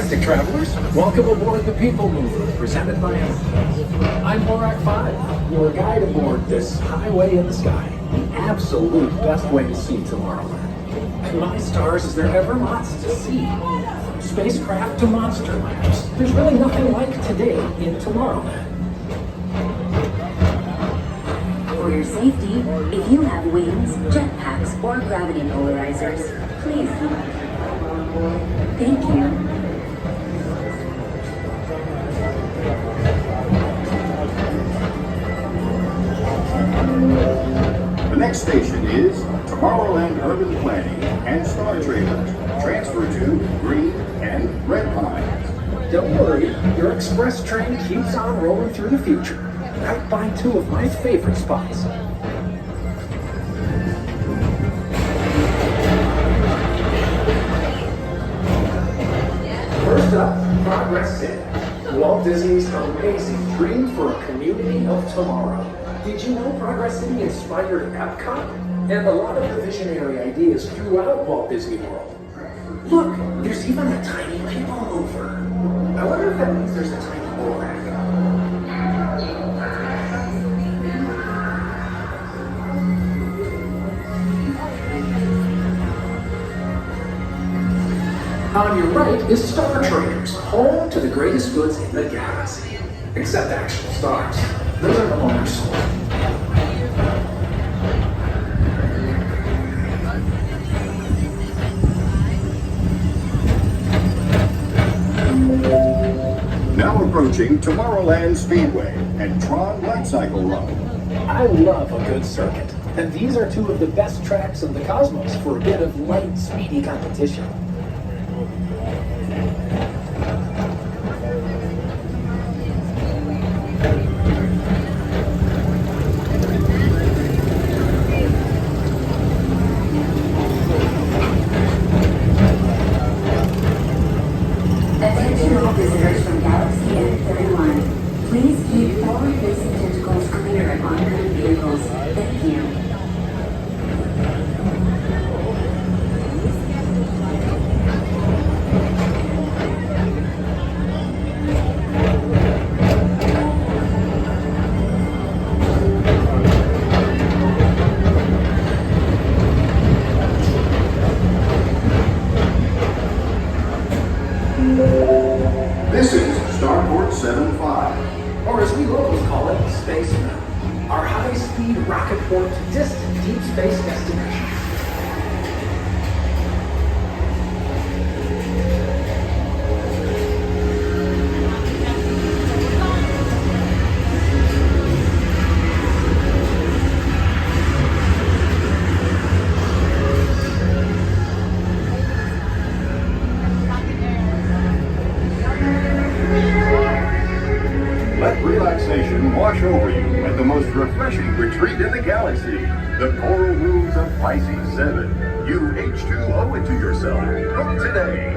Fantastic travelers, welcome aboard the People Mover, presented by Amazon. I'm Borak 5, your guide aboard this highway in the sky, the absolute best way to see Tomorrowland. And my stars, is there ever lots to see? From spacecraft to monster labs, there's really nothing like today in Tomorrowland. For your safety, if you have wings, jetpacks, or gravity polarizers, please. Thank you. The next station is Tomorrowland Urban Planning and Star Trailers. Transfer to Green and Red Pines. Don't worry, your express train keeps on rolling through the future, right by two of my favorite spots. First up, Progress City, Walt Disney's amazing dream for a community of tomorrow. Did you know Progress City inspired Epcot? And a lot of the visionary ideas throughout Walt Disney World. Look, there's even a tiny people mover. I wonder if that means there's a tiny Borak. On your right is Star Traders, home to the greatest goods in the galaxy. Except actual stars. Those are no longer sold. Now approaching Tomorrowland Speedway and Tron Light Cycle Run. I love a good circuit, and these are two of the best tracks in the cosmos for a bit of light, speedy competition. Attention all visitors from Galaxy N31. Please keep forward-facing tentacles clear of oncoming vehicles. Thank you. This is Starport 75. Or as we locals call it, Space Mountain, our high-speed rocket port to distant deep space destination. Let relaxation wash over you at the most refreshing retreat in the galaxy, the Coral Rooms of Pisces 7. You H2 owe it to yourself. Book today.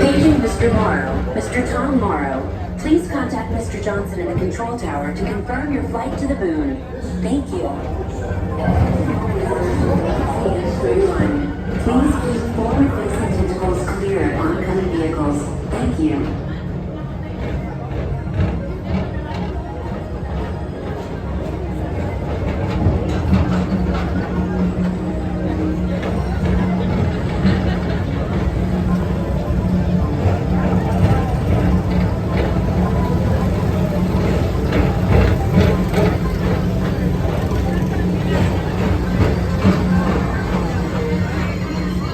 Paging Mr. Morrow, Mr. Tom Morrow. Please contact Mr. Johnson in the control tower to confirm your flight to the moon. Thank you. Please keep forward-facing tentacles clear of oncoming vehicles. Thank you.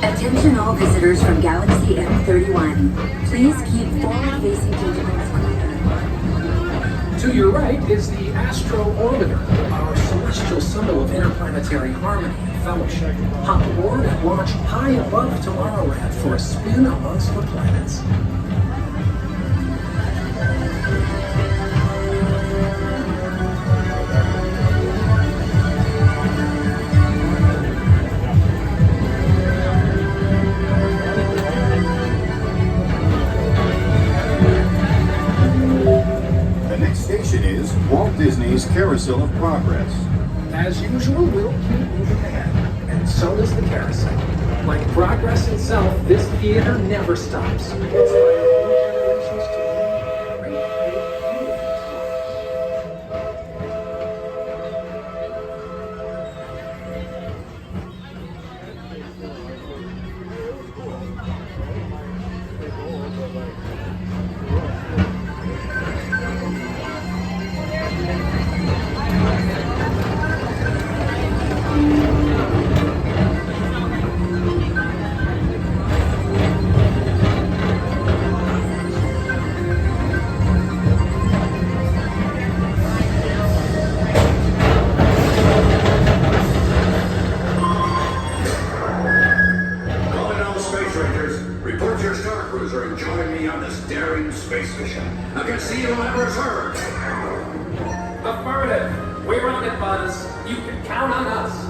Attention all visitors from Galaxy M31. Please keep forward-facing tentacles clear. To your right is the Astro Orbiter, our celestial symbol of interplanetary harmony and fellowship. Hop aboard and launch high above Tomorrowland for a spin amongst the planets. Is Walt Disney's Carousel of Progress. As usual, we'll keep moving ahead, and so does the carousel. Like progress itself, this theater never stops. Affirmative. We're on it, Buzz. You can count on us.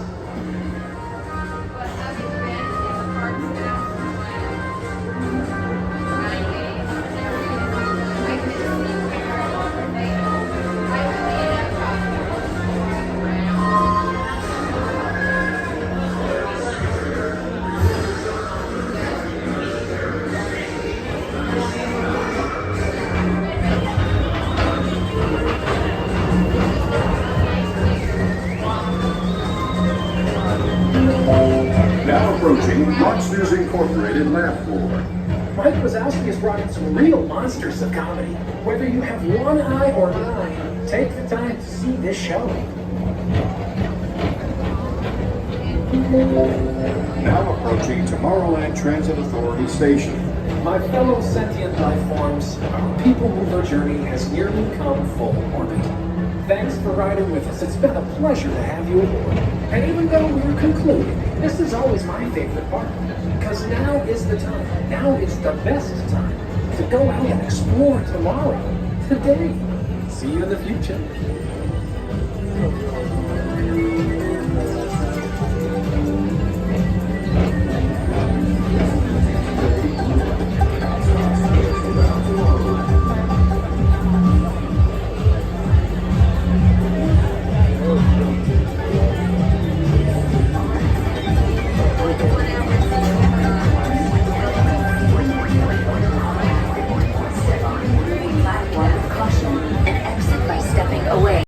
Now approaching Monsters Incorporated Laugh Floor. Mike Wazowski has brought in some real monsters of comedy. Whether you have one eye or nine, take the time to see this show. Now approaching Tomorrowland Transit Authority Station. My fellow sentient life forms, our people mover journey has nearly come full orbit. Thanks for riding with us. It's been a pleasure to have you aboard. And even though we're concluding, this is always my favorite part. Because now is the time. Now is the best time to go out and explore tomorrow. Today. See you in the future.